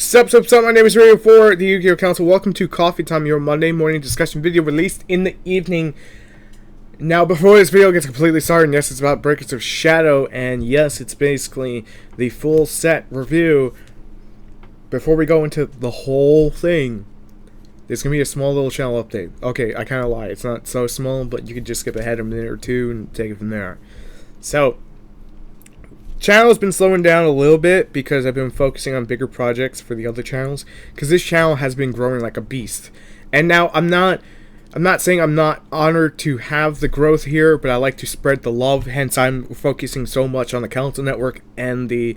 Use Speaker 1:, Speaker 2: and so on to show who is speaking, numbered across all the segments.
Speaker 1: Sup, my name is Radio for the Yugioh Council. Welcome to Coffee Time, your Monday morning discussion video released in the evening. Now, before this video gets completely started, yes, it's about Breakers of Shadow, and yes, it's basically the full set review. Before we go into the whole thing, there's going to be a small little channel update. Okay, I kind of lied. It's not so small, but you can just skip ahead a minute or two and take it from there. So, channel's been slowing down a little bit because I've been focusing on bigger projects for the other channels, because this channel has been growing like a beast. And now I'm not saying I'm not honored to have the growth here, but I like to spread the love, hence I'm focusing so much on the Council Network and the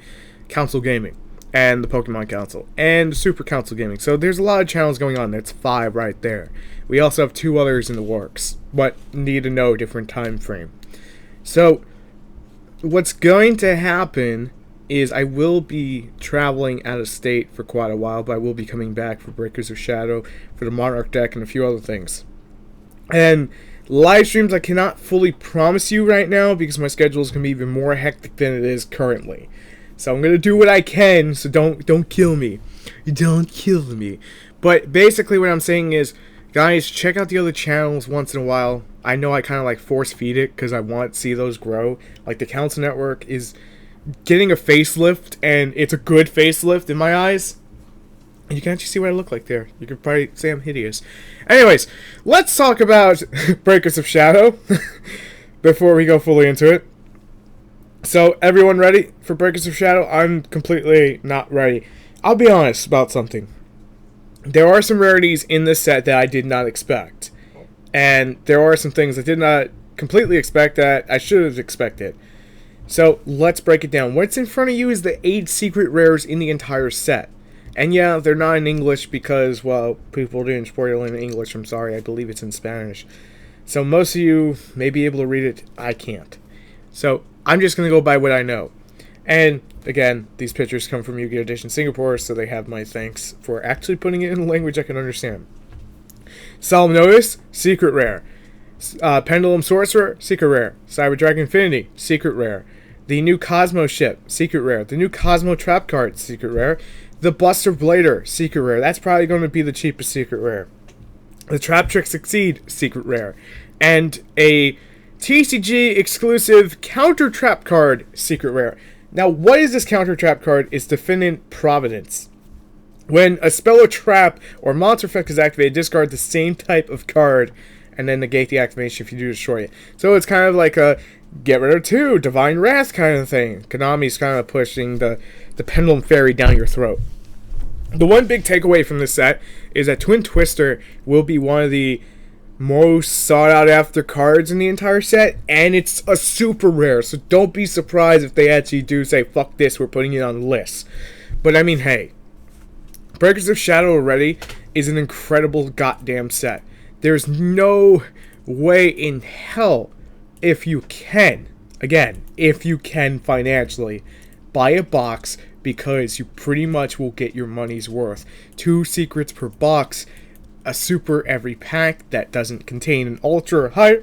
Speaker 1: Council Gaming and the Pokemon Council and the Super Council Gaming. So there's a lot of channels going on. That's 5 right there. We also have 2 others in the works, but need to know a different time frame. So what's going to happen is I will be traveling out of state for quite a while, but I will be coming back for Breakers of Shadow, for the Monarch deck, and a few other things. And live streams I cannot fully promise you right now because my schedule is going to be even more hectic than it is currently. So I'm going to do what I can, so don't kill me. Don't kill me. But basically what I'm saying is, guys, check out the other channels once in a while. I know I kind of like force feed it because I want to see those grow. Like the Council Network is getting a facelift, and it's a good facelift in my eyes. And you can actually see what I look like there. You could probably say I'm hideous. Anyways, let's talk about Breakers of Shadow before we go fully into it. So, everyone ready for Breakers of Shadow? I'm completely not ready. I'll be honest about something. There are some rarities in this set that I did not expect. And there are some things I did not completely expect that I should have expected. So, let's break it down. What's in front of you is the 8 secret rares in the entire set. And yeah, they're not in English because, well, people didn't spoil it in English. I'm sorry, I believe it's in Spanish. So most of you may be able to read it. I can't. So, I'm just going to go by what I know. And, again, these pictures come from Yu-Gi-Oh! Edition Singapore, so they have my thanks for actually putting it in a language I can understand. Solemn Notice, Secret Rare. Pendulum Sorcerer, Secret Rare. Cyber Dragon Infinity, Secret Rare. The new Cosmo Ship, Secret Rare. The new Cosmo Trap card, Secret Rare. The Buster Blader, Secret Rare. That's probably going to be the cheapest Secret Rare. The Trap Trick Succeed, Secret Rare. And a TCG exclusive Counter Trap card, Secret Rare. Now, what is this Counter Trap card? It's Defendant Providence. When a spell or trap or monster effect is activated, discard the same type of card and then negate the activation if you do destroy it. So it's kind of like a get rid of 2, Divine Wrath kind of thing. Konami's kind of pushing the Pendulum Fairy down your throat. The one big takeaway from this set is that Twin Twister will be one of the most sought out after cards in the entire set, and it's a super rare, so don't be surprised if they actually do say, fuck this, we're putting it on the list. But I mean, hey, Breakers of Shadow already is an incredible goddamn set. There's no way in hell, if you can, again, if you can financially, buy a box, because you pretty much will get your money's worth. 2 secrets per box, a super every pack that doesn't contain an ultra high.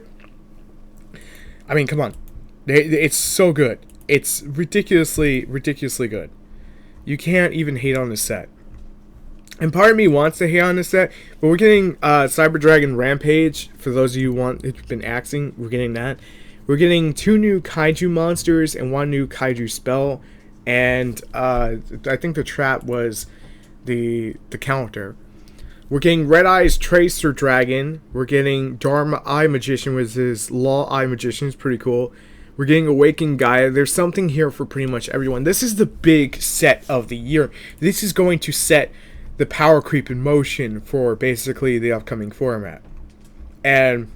Speaker 1: I mean, come on. It's so good. It's ridiculously good. You can't even hate on this set. And part of me wants to hate on this set, but we're getting Cyber Dragon Rampage. For those of you who've been asking, we're getting that. We're getting 2 new Kaiju monsters and 1 new Kaiju spell. And I think the trap was the counter. We're getting Red Eye's Tracer Dragon. We're getting Dharma Eye Magician with his Law Eye Magician. It's pretty cool. We're getting Awakened Gaia. There's something here for pretty much everyone. This is the big set of the year. This is going to set the power creep in motion for basically the upcoming format. And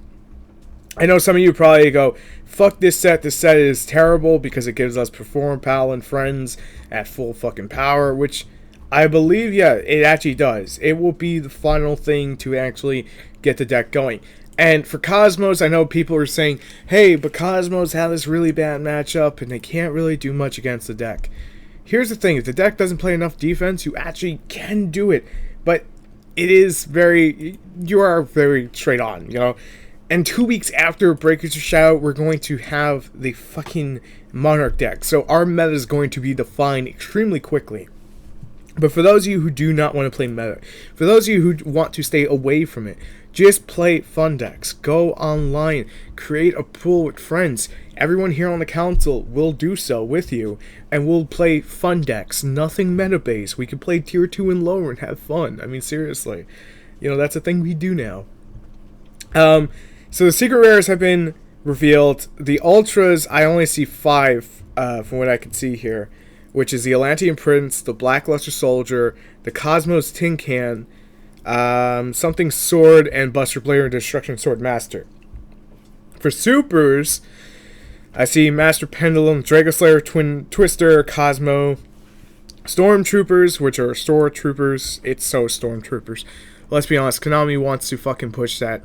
Speaker 1: I know some of you probably go, fuck this set is terrible because it gives us Perform, Pal, and Friends at full fucking power, which I believe, yeah, it actually does. It will be the final thing to actually get the deck going. And for Cosmos, I know people are saying, hey, but Cosmos have this really bad matchup and they can't really do much against the deck. Here's the thing, if the deck doesn't play enough defense, you actually can do it. But it is you are very straight on, you know. And 2 weeks after Breakers of Shadow, we're going to have the fucking Monarch deck. So our meta is going to be defined extremely quickly. But for those of you who do not want to play meta, for those of you who want to stay away from it, just play fun decks. Go online, create a pool with friends. Everyone here on the council will do so with you, and we'll play fun decks. Nothing meta-based. We can play tier 2 and lower and have fun. I mean, seriously. You know, that's a thing we do now. So the secret rares have been revealed. The ultras, I only see 5 from what I can see here, which is the Atlantean Prince, the Blackluster Soldier, the Cosmos Tin Can, something Sword, and Buster Blader and Destruction Sword Master. For supers, I see Master Pendulum, Dragoslayer, Twin Twister, Cosmo, Stormtroopers, which are Store Troopers. It's so Stormtroopers. Let's be honest, Konami wants to fucking push that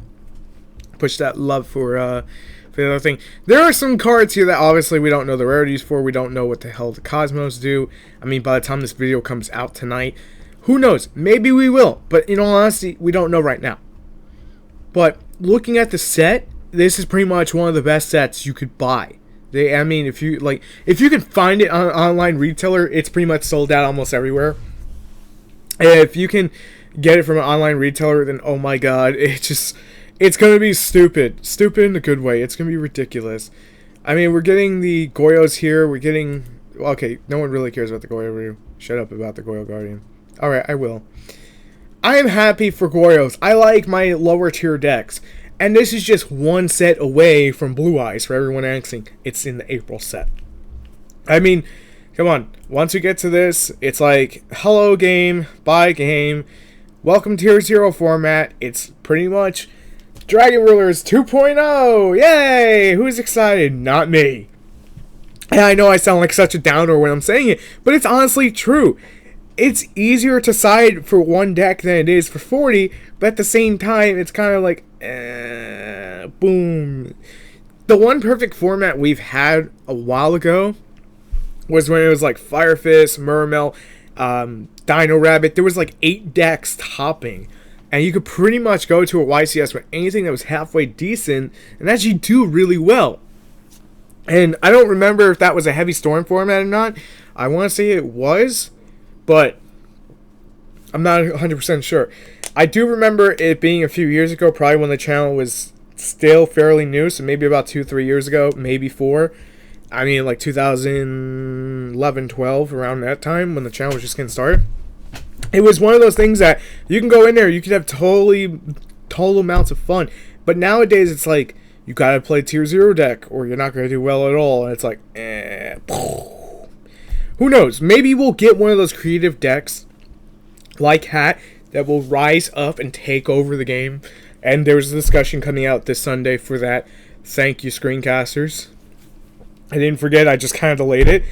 Speaker 1: love for the other thing. There are some cards here that obviously we don't know the rarities for. We don't know what the hell the Cosmos do. I mean, by the time this video comes out tonight, who knows? Maybe we will. But in all honesty, we don't know right now. But looking at the set, this is pretty much one of the best sets you could buy. I mean, if you can find it on an online retailer, it's pretty much sold out almost everywhere. And if you can get it from an online retailer, then oh my god, it's gonna be stupid in a good way. It's gonna be ridiculous. I mean, we're getting the Goyos here. We're getting, okay, no one really cares about the Goyo review. Shut up about the Goyo Guardian. All right, I will. I am happy for Goyos. I like my lower tier decks. And this is just one set away from Blue Eyes for everyone asking. It's in the April set. I mean, come on. Once we get to this, it's like, hello game, bye game, welcome tier 0 format. It's pretty much Dragon Rulers 2.0. Yay! Who's excited? Not me. And I know I sound like such a downer when I'm saying it, but it's honestly true. It's easier to side for one deck than it is for 40, but at the same time, it's kind of like, boom. The one perfect format we've had a while ago was when it was like Fire Fist, Murmel, Dino Rabbit. There was like 8 decks topping, and you could pretty much go to a YCS with anything that was halfway decent and actually do really well. And I don't remember if that was a Heavy Storm format or not. I want to say it was, but I'm not 100% sure. I do remember it being a few years ago, probably when the channel was still fairly new, so maybe about 2-3 years ago, maybe 4. I mean, like 2011, 12, around that time when the channel was just getting started. It was one of those things that you can go in there, you could have total amounts of fun. But nowadays, it's like, you gotta play tier 0 deck, or you're not gonna do well at all. And it's like, who knows? Maybe we'll get one of those creative decks, like Hat, that will rise up and take over the game. And there's a discussion coming out this Sunday for that. Thank you, screencasters. I didn't forget, I just kind of delayed it.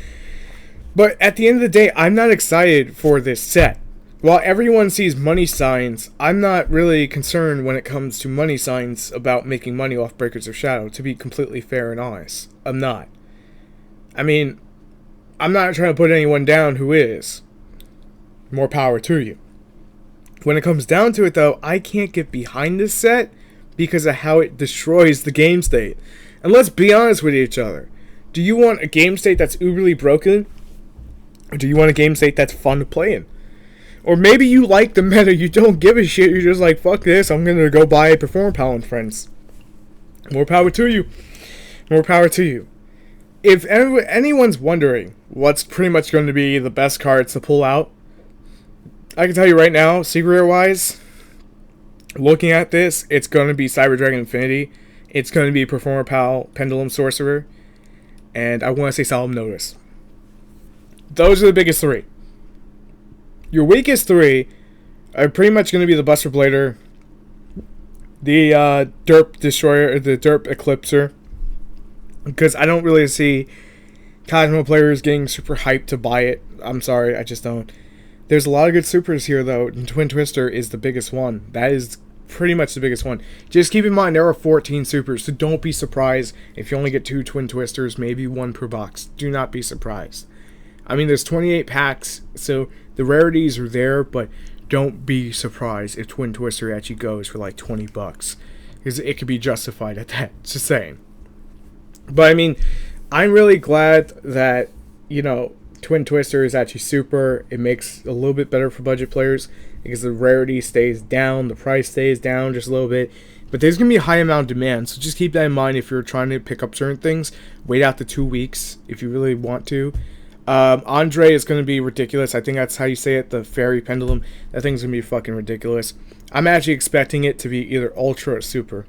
Speaker 1: But at the end of the day, I'm not excited for this set. While everyone sees money signs, I'm not really concerned when it comes to money signs about making money off Breakers of Shadow, to be completely fair and honest. I'm not. I mean, I'm not trying to put anyone down who is. More power to you. When it comes down to it, though, I can't get behind this set because of how it destroys the game state. And let's be honest with each other. Do you want a game state that's uberly broken? Or do you want a game state that's fun to play in? Or maybe you like the meta, you don't give a shit, you're just like, fuck this, I'm gonna go buy a Performer Pal and Friends. More power to you. More power to you. If anyone's wondering what's pretty much going to be the best cards to pull out, I can tell you right now, secret rare wise, looking at this, it's going to be Cyber Dragon Infinity, it's going to be Performer Pal, Pendulum Sorcerer, and I want to say Solemn Notice. Those are the biggest 3. Your weakest 3 are pretty much going to be the Buster Blader, the Derp Destroyer, the Derp Eclipser, because I don't really see Cosmo players getting super hyped to buy it. I'm sorry, I just don't. There's a lot of good supers here, though, and Twin Twister is the biggest one. That is pretty much the biggest one. Just keep in mind, there are 14 supers, so don't be surprised if you only get 2 Twin Twisters, maybe 1 per box. Do not be surprised. I mean, there's 28 packs, so the rarities are there, but don't be surprised if Twin Twister actually goes for like $20, because it could be justified at that. Just saying. But I mean, I'm really glad that, you know, Twin Twister is actually super. It makes it a little bit better for budget players because the rarity stays down, the price stays down just a little bit. But there's going to be a high amount of demand, so just keep that in mind if you're trying to pick up certain things. Wait out the 2 weeks if you really want to. Andre is going to be ridiculous. I think that's how you say it, the fairy pendulum. That thing's going to be fucking ridiculous. I'm actually expecting it to be either ultra or super.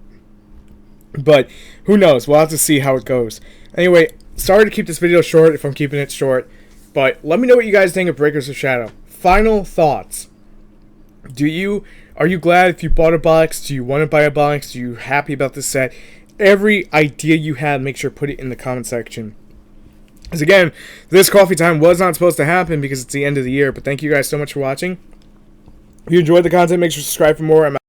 Speaker 1: But who knows? We'll have to see how it goes. Anyway, sorry to keep this video short if I'm keeping it short. But let me know what you guys think of Breakers of Shadow. Final thoughts. Are you glad if you bought a box? Do you want to buy a box? Are you happy about this set? Every idea you have, make sure to put it in the comment section. Because again, this coffee time was not supposed to happen because it's the end of the year. But thank you guys so much for watching. If you enjoyed the content, make sure to subscribe for more.